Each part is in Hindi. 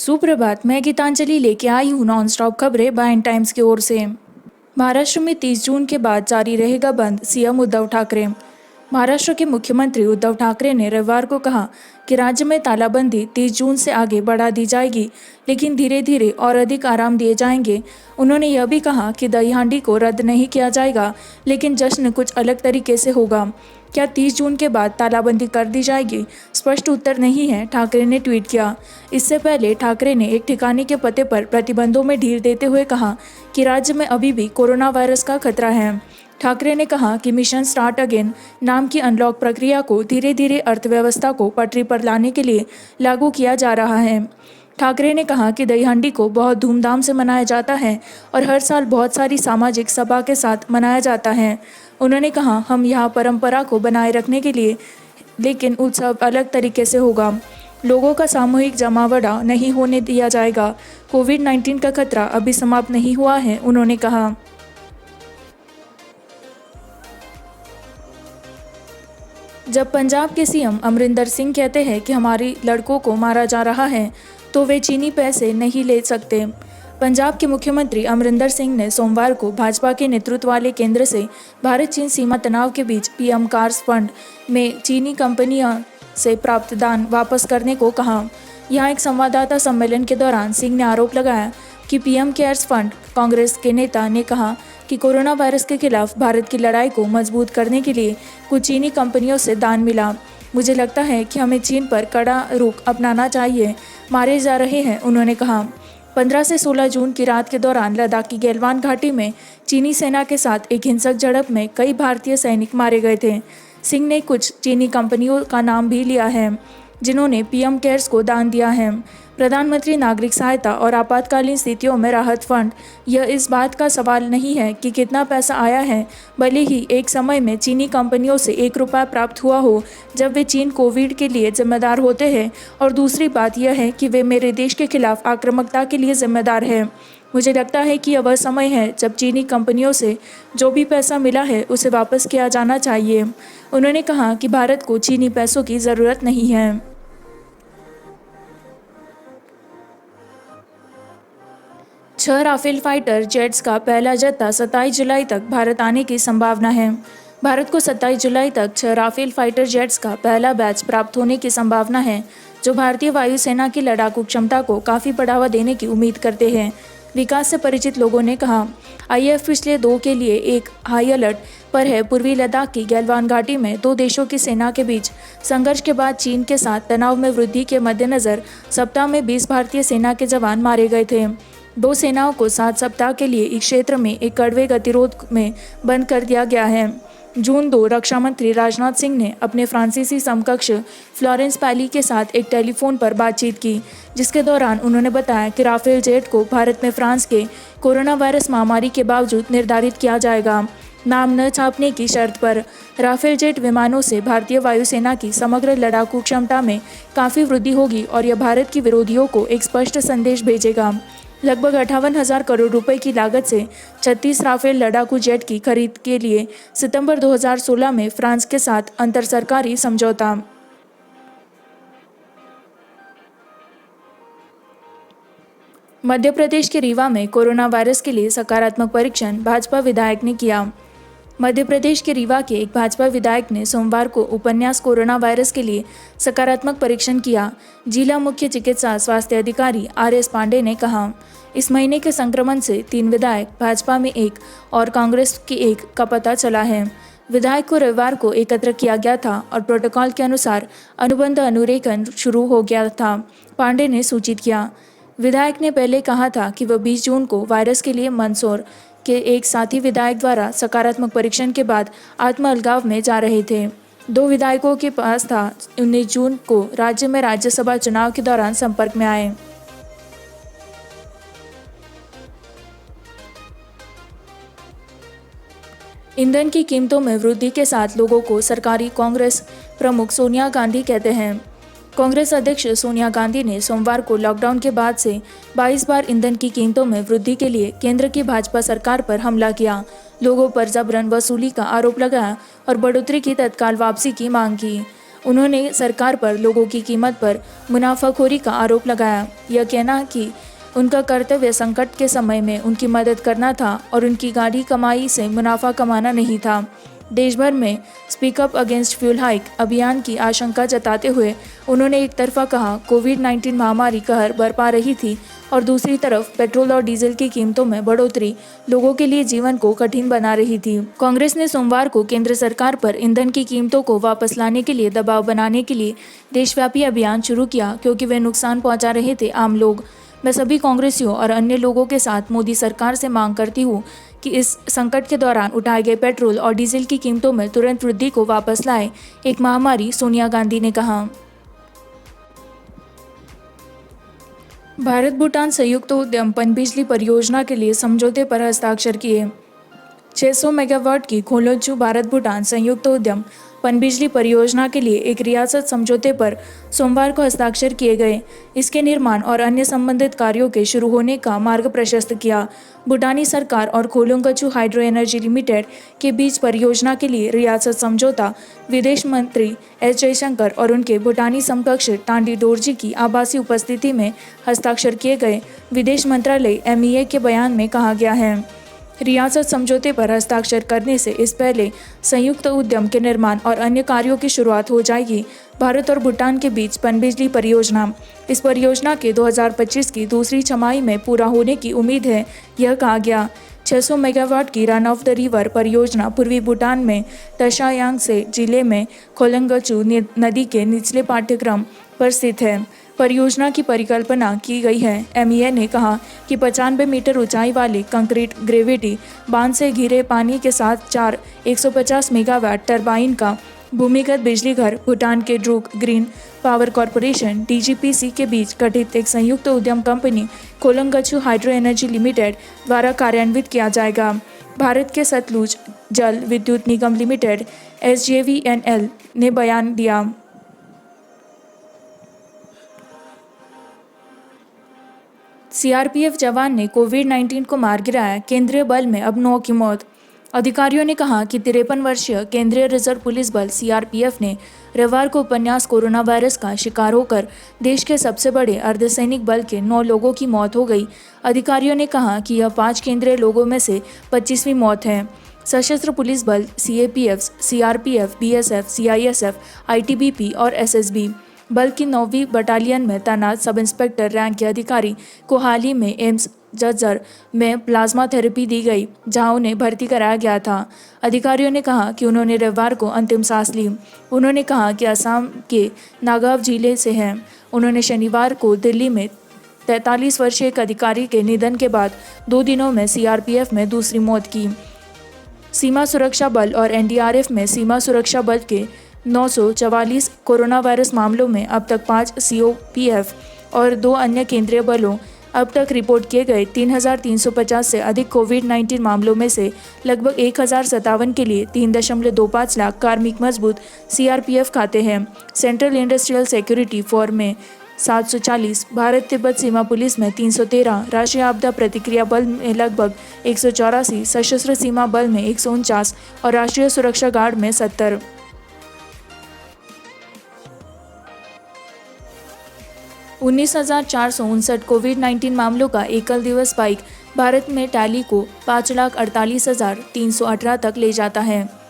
सुप्रभात, मैं गीतांजलि लेके आई हूँ नॉन स्टॉप खबरें बाय टाइम्स की ओर से। महाराष्ट्र में 30 जून के बाद जारी रहेगा बंद, सीएम उद्धव ठाकरे। महाराष्ट्र के मुख्यमंत्री उद्धव ठाकरे ने रविवार को कहा कि राज्य में तालाबंदी 30 जून से आगे बढ़ा दी जाएगी, लेकिन धीरे धीरे और अधिक आराम दिए जाएंगे। उन्होंने यह भी कहा कि दही हांडी को रद्द नहीं किया जाएगा, लेकिन जश्न कुछ अलग तरीके से होगा। क्या 30 जून के बाद तालाबंदी कर दी जाएगी? स्पष्ट उत्तर नहीं है, ठाकरे ने ट्वीट किया। इससे पहले ठाकरे ने एक ठिकाने के पते पर प्रतिबंधों में ढील देते हुए कहा कि राज्य में अभी भी कोरोना वायरस का खतरा है। ठाकरे ने कहा कि मिशन स्टार्ट अगेन नाम की अनलॉक प्रक्रिया को धीरे धीरे अर्थव्यवस्था को पटरी पर लाने के लिए लागू किया जा रहा है। ठाकरे ने कहा कि दही हांडी को बहुत धूमधाम से मनाया जाता है और हर साल बहुत सारी सामाजिक सभा के साथ मनाया जाता है। उन्होंने कहा, हम यहाँ परंपरा को बनाए रखने के लिए, लेकिन उत्सव अलग तरीके से होगा। लोगों का सामूहिक जमावड़ा नहीं होने दिया जाएगा। कोविड-19 का खतरा अभी समाप्त नहीं हुआ है, उन्होंने कहा। जब पंजाब के सीएम अमरिंदर सिंह कहते हैं कि हमारे लड़कों को मारा जा रहा है, तो वे चीनी पैसे नहीं ले सकते। पंजाब के मुख्यमंत्री अमरिंदर सिंह ने सोमवार को भाजपा के नेतृत्व वाले केंद्र से भारत चीन सीमा तनाव के बीच पीएम कार्स फंड में चीनी कंपनियों से प्राप्त दान वापस करने को कहा। यहाँ एक संवाददाता सम्मेलन के दौरान सिंह ने आरोप लगाया कि पीएम केयर्स फंड कांग्रेस के नेता ने कहा कि कोरोना वायरस के खिलाफ भारत की लड़ाई को मजबूत करने के लिए कुछ चीनी कंपनियों से दान मिला। मुझे लगता है कि हमें चीन पर कड़ा रुख अपनाना चाहिए। मारे जा रहे हैं, उन्होंने कहा। 15 से 16 जून की रात के दौरान लद्दाख की गैलवान घाटी में चीनी सेना के साथ एक हिंसक झड़प में कई भारतीय सैनिक मारे गए थे। सिंह ने कुछ चीनी कंपनियों का नाम भी लिया है जिन्होंने पीएम केयर्स को दान दिया है। प्रधानमंत्री नागरिक सहायता और आपातकालीन स्थितियों में राहत फंड, यह इस बात का सवाल नहीं है कि कितना पैसा आया है, भले ही एक समय में चीनी कंपनियों से 1 रुपया प्राप्त हुआ हो जब वे चीन कोविड के लिए जिम्मेदार होते हैं, और दूसरी बात यह है कि वे मेरे देश के खिलाफ आक्रामकता के लिए जिम्मेदार है। मुझे लगता है कि यह वह समय है जब चीनी कंपनियों से जो भी पैसा मिला है उसे वापस किया जाना चाहिए। उन्होंने कहा कि भारत को चीनी पैसों की ज़रूरत नहीं है। 6 राफेल फाइटर जेट्स का पहला जत्था 27 जुलाई तक भारत आने की संभावना है। भारत को 27 जुलाई तक 6 राफेल फाइटर जेट्स का पहला बैच प्राप्त होने की संभावना है, जो भारतीय वायुसेना की लड़ाकू क्षमता को काफ़ी बढ़ावा देने की उम्मीद करते हैं। विकास से परिचित लोगों ने कहा, आईएफ पिछले 2 के लिए एक हाई अलर्ट पर है। पूर्वी लद्दाख की गैलवान घाटी में 2 देशों की सेना के बीच संघर्ष के बाद चीन के साथ तनाव में वृद्धि के मद्देनज़र सप्ताह में 20 भारतीय सेना के जवान मारे गए थे। 2 सेनाओं को 7 सप्ताह के लिए इस क्षेत्र में एक कड़वे गतिरोध में बंद कर दिया गया है। जून 2 रक्षा मंत्री राजनाथ सिंह ने अपने फ्रांसीसी समकक्ष फ्लोरेंस पैली के साथ एक टेलीफोन पर बातचीत की, जिसके दौरान उन्होंने बताया कि राफेल जेट को भारत में फ्रांस के कोरोना वायरस महामारी के बावजूद निर्धारित किया जाएगा, नाम न छापने की शर्त पर। राफेल जेट विमानों से भारतीय वायुसेना की समग्र लड़ाकू क्षमता में काफ़ी वृद्धि होगी और यह भारत के विरोधियों को एक स्पष्ट संदेश भेजेगा। लगभग 58,000 करोड़ रुपए की लागत से 36 राफेल लड़ाकू जेट की खरीद के लिए सितंबर 2016 में फ्रांस के साथ अंतर सरकारी समझौता। मध्य प्रदेश के रीवा में कोरोना वायरस के लिए सकारात्मक परीक्षण भाजपा विधायक ने किया। मध्य प्रदेश के रीवा के एक भाजपा विधायक ने सोमवार को उपन्यास कोरोना वायरस के लिए सकारात्मक परीक्षण किया। जिला मुख्य चिकित्सा स्वास्थ्य अधिकारी आर.एस. पांडे ने कहा, इस महीने के संक्रमण से 3 विधायक, भाजपा में 1 और कांग्रेस की 1 का पता चला है। विधायक को रविवार को एकत्र किया गया था और प्रोटोकॉल के अनुसार अनुबंध अनुरेखन शुरू हो गया था, पांडे ने सूचित किया। विधायक ने पहले कहा था कि वह 20 जून को वायरस के लिए मंदसौर के एक साथी विधायक द्वारा सकारात्मक परीक्षण के बाद आत्म अलगाव में जा रहे थे। 2 विधायकों के पास था 19 जून को राज्य में राज्यसभा चुनाव के दौरान संपर्क में आए। ईंधन की कीमतों में वृद्धि के साथ लोगों को सरकारी कांग्रेस प्रमुख सोनिया गांधी कहते हैं। कांग्रेस अध्यक्ष सोनिया गांधी ने सोमवार को लॉकडाउन के बाद से 22 बार ईंधन की कीमतों में वृद्धि के लिए केंद्र की भाजपा सरकार पर हमला किया, लोगों पर जबरन वसूली का आरोप लगाया और बढ़ोतरी की तत्काल वापसी की मांग की। उन्होंने सरकार पर लोगों की कीमत पर मुनाफाखोरी का आरोप लगाया। यह कहना कि उनका कर्तव्य संकट के समय में उनकी मदद करना था और उनकी गाढ़ी कमाई से मुनाफा कमाना नहीं था। देश भर में speak up against fuel hike अभियान की आशंका जताते हुए उन्होंने एक तरफा कहा कोविड-19 महामारी कहर बरपा रही थी और दूसरी तरफ पेट्रोल और डीजल की कीमतों में बढ़ोतरी लोगों के लिए जीवन को कठिन बना रही थी। कांग्रेस ने सोमवार को केंद्र सरकार पर ईंधन की कीमतों को वापस लाने के लिए दबाव बनाने के लिए देशव्यापी अभियान शुरू किया क्योंकि वे नुकसान पहुंचा रहे थे आम लोग। मैं सभी कांग्रेसियों और अन्य लोगों के साथ मोदी सरकार से मांग करती हूँ कि इस संकट के दौरान उठाए गए पेट्रोल और डीजल की कीमतों में तुरंत वृद्धि को वापस लाए, एक महामारी सोनिया गांधी ने कहा। भारत भूटान संयुक्त उद्यम पनबिजली परियोजना के लिए समझौते पर हस्ताक्षर किए। 600 मेगावाट की खोलोंचू भारत भूटान संयुक्त उद्यम पनबिजली परियोजना के लिए एक रियासत समझौते पर सोमवार को हस्ताक्षर किए गए। इसके निर्माण और अन्य संबंधित कार्यों के शुरू होने का मार्ग प्रशस्त किया। भूटानी सरकार और खोलोंगचू हाइड्रो एनर्जी लिमिटेड के बीच परियोजना के लिए रियासत समझौता विदेश मंत्री एस जयशंकर और उनके भूटानी समकक्ष टांडी डोरजी की आभासी उपस्थिति में हस्ताक्षर किए गए। विदेश मंत्रालय MEA के बयान में कहा गया है, रियासत समझौते पर हस्ताक्षर करने से इस पहले संयुक्त उद्यम के निर्माण और अन्य कार्यों की शुरुआत हो जाएगी। भारत और भूटान के बीच पनबिजली परियोजना, इस परियोजना के 2025 की दूसरी छमाही में पूरा होने की उम्मीद है, यह कहा गया। 600 मेगावाट की रन ऑफ द रिवर परियोजना पूर्वी भूटान में तशायांगसे जिले में खोलंगचू नदी के निचले पाठ्यक्रम पर स्थित है। परियोजना की परिकल्पना की गई है। MEA ने कहा कि 95 मीटर ऊंचाई वाले कंक्रीट ग्रेविटी बांध से घिरे पानी के साथ 4 150 मेगावाट टरबाइन का भूमिगत बिजली घर भूटान के Druk green power corporation DGPC के बीच गठित एक संयुक्त उद्यम कंपनी खोलंगचू हाइड्रो एनर्जी लिमिटेड द्वारा कार्यान्वित किया जाएगा। भारत के सतलुज जल विद्युत निगम लिमिटेड SJVNL ने बयान दिया। CRPF जवान ने कोविड-19 को मार गिराया, केंद्रीय बल में अब 9 की मौत। अधिकारियों ने कहा कि 53 वर्षीय केंद्रीय रिजर्व पुलिस बल CRPF ने रविवार को उपन्यास कोरोना वायरस का शिकार होकर देश के सबसे बड़े अर्धसैनिक बल के 9 लोगों की मौत हो गई। अधिकारियों ने कहा कि यह 5 केंद्रीय लोगों में से 25वीं मौत है। सशस्त्र पुलिस बल CAPF, CRPF, BSF, CISF, ITBP और SSB बल की 9वीं बटालियन में तैनात सब इंस्पेक्टर रैंक के अधिकारी को हाल ही में एम्स झज्जर में प्लाज्मा थेरेपी दी गई, जहां उन्हें भर्ती कराया गया था। अधिकारियों ने कहा कि उन्होंने रविवार को अंतिम सांस ली। उन्होंने कहा कि असम के नागाव जिले से हैं। उन्होंने शनिवार को दिल्ली में 43 वर्षीय एक अधिकारी के निधन के बाद 2 दिनों में CRPF में दूसरी मौत की। सीमा सुरक्षा बल और NDRF में सीमा सुरक्षा बल के 944 कोरोना वायरस मामलों में अब तक 5 COPF और 2 अन्य केंद्रीय बलों अब तक रिपोर्ट किए गए 3,350 से अधिक कोविड-19 मामलों में से लगभग 1,057 के लिए 3.25 लाख कार्मिक मजबूत CRPF खाते हैं। सेंट्रल इंडस्ट्रियल सिक्योरिटी फोर्स में 740, भारत तिब्बत सीमा पुलिस में 313, राष्ट्रीय आपदा प्रतिक्रिया बल में लगभग 184, सशस्त्र सीमा बल में 149 और राष्ट्रीय सुरक्षा गार्ड में 70। $19,459 कोविड-19 मामलों का एकल दिवस स्पाइक भारत में टैली को 5,48,318 तक ले जाता है।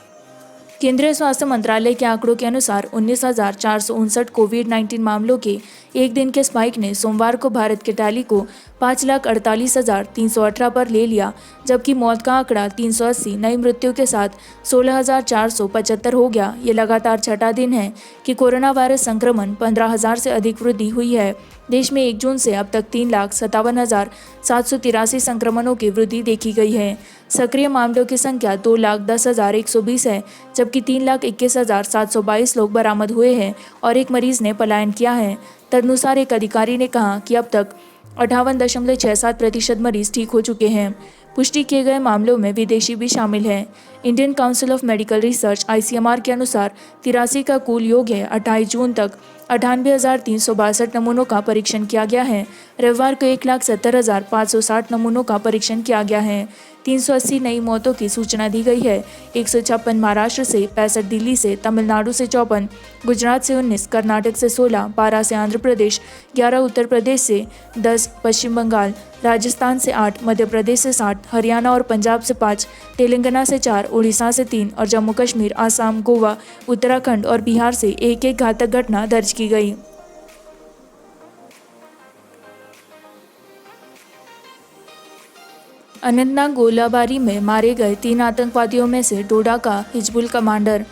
केंद्रीय स्वास्थ्य मंत्रालय के आंकड़ों के अनुसार 19,459 कोविड-19 मामलों के एक दिन के स्पाइक ने सोमवार को भारत के टैली को 5,48,318 पर ले लिया, जबकि मौत का आंकड़ा 380 नई मृत्यु के साथ 16,475 हो गया। ये लगातार छठा दिन है कि कोरोना वायरस संक्रमण 15,000 से अधिक वृद्धि हुई है। देश में 1 जून से अब तक 3,57,783 संक्रमणों की वृद्धि देखी गई है। सक्रिय मामलों की संख्या 2,10,120 है, जबकि 3,21,722 लोग बरामद हुए हैं और एक मरीज ने पलायन किया है। तदनुसार एक अधिकारी ने कहा कि अब तक 58.67% मरीज ठीक हो चुके हैं। पुष्टि किए गए मामलों में विदेशी भी शामिल हैं। Indian council of medical research ICMR के अनुसार 83 का कुल योग है। 28 जून तक 98,362 नमूनों का परीक्षण किया गया है। रविवार को 1,70,560 नमूनों का परीक्षण किया गया है। 380 नई मौतों की सूचना दी गई है। 156 महाराष्ट्र से, 65 दिल्ली से, तमिलनाडु से 54, गुजरात से 19, कर्नाटक से 16, 12 से आंध्र प्रदेश, 11 उत्तर प्रदेश से, 10 पश्चिम बंगाल, राजस्थान से 8, मध्य प्रदेश से 7, हरियाणा और पंजाब से 5, तेलंगाना से 4, उड़ीसा से 3 और जम्मू कश्मीर, आसाम, गोवा, उत्तराखंड और बिहार से एक घातक घटना दर्ज की गई। अनंतनाग गोलाबारी में मारे गए 3 आतंकवादियों में से डोडा का हिजबुल कमांडर।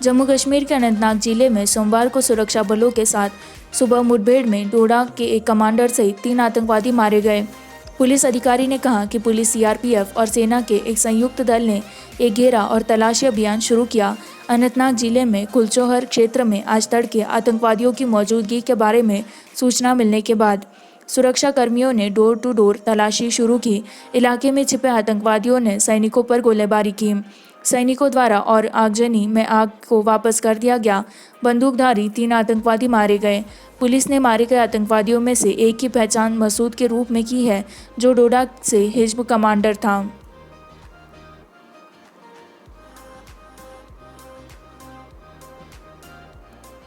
जम्मू कश्मीर के अनंतनाग जिले में सोमवार को सुरक्षा बलों के साथ सुबह मुठभेड़ में डोडा के एक कमांडर सहित 3 आतंकवादी मारे गए। पुलिस अधिकारी ने कहा कि पुलिस, सीआरपीएफ और सेना के एक संयुक्त दल ने एक घेरा और तलाशी अभियान शुरू किया। अनंतनाग जिले में कुलचोहर क्षेत्र में आज तड़के आतंकवादियों की मौजूदगी के बारे में सूचना मिलने के बाद सुरक्षा कर्मियों ने डोर टू डोर तलाशी शुरू की। इलाके में छिपे आतंकवादियों ने सैनिकों पर गोलीबारी की। सैनिकों द्वारा और आगजनी में आग को वापस कर दिया गया। बंदूकधारी 3 आतंकवादी मारे गए। पुलिस ने मारे गए आतंकवादियों में से एक की पहचान मसूद के रूप में की है, जो डोडा से हिजब कमांडर था।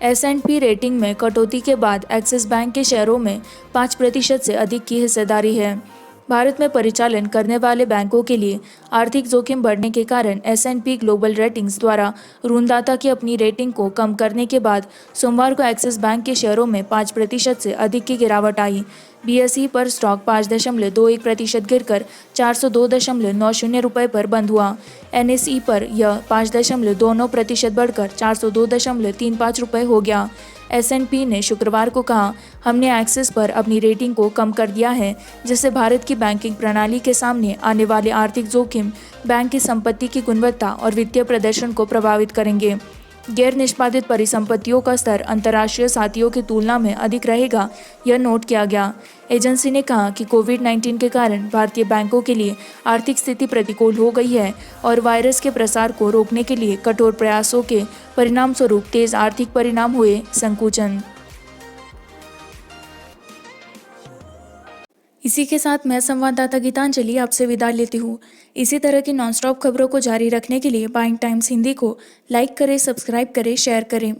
S&P रेटिंग में कटौती के बाद एक्सिस बैंक के शेयरों में 5% से अधिक की हिस्सेदारी है। भारत में परिचालन करने वाले बैंकों के लिए आर्थिक जोखिम बढ़ने के कारण S&P ग्लोबल रेटिंग्स द्वारा ऋणदाता की अपनी रेटिंग को कम करने के बाद सोमवार को एक्सिस बैंक के शेयरों में 5% से अधिक की गिरावट आई। BSE पर स्टॉक 5.21% गिरकर 402.90 रुपये पर बंद हुआ। NSE पर यह 5.29% बढ़कर 402.35 रुपये हो गया। S&P ने शुक्रवार को कहा, हमने एक्सिस पर अपनी रेटिंग को कम कर दिया है, जिससे भारत की बैंकिंग प्रणाली के सामने आने वाले आर्थिक जोखिम बैंक की संपत्ति की गुणवत्ता और वित्तीय प्रदर्शन को प्रभावित करेंगे। गैर निष्पादित परिसंपत्तियों का स्तर अंतर्राष्ट्रीय साथियों की तुलना में अधिक रहेगा, यह नोट किया गया। एजेंसी ने कहा कि कोविड-19 के कारण भारतीय बैंकों के लिए आर्थिक स्थिति प्रतिकूल हो गई है और वायरस के प्रसार को रोकने के लिए कठोर प्रयासों के परिणामस्वरूप तेज आर्थिक परिणाम हुए संकुचन। इसी के साथ मैं संवाददाता गीतांजलि आपसे विदा लेती हूँ। इसी तरह की नॉनस्टॉप खबरों को जारी रखने के लिए बाइंग टाइम्स हिंदी को लाइक करें, सब्सक्राइब करें, शेयर करें।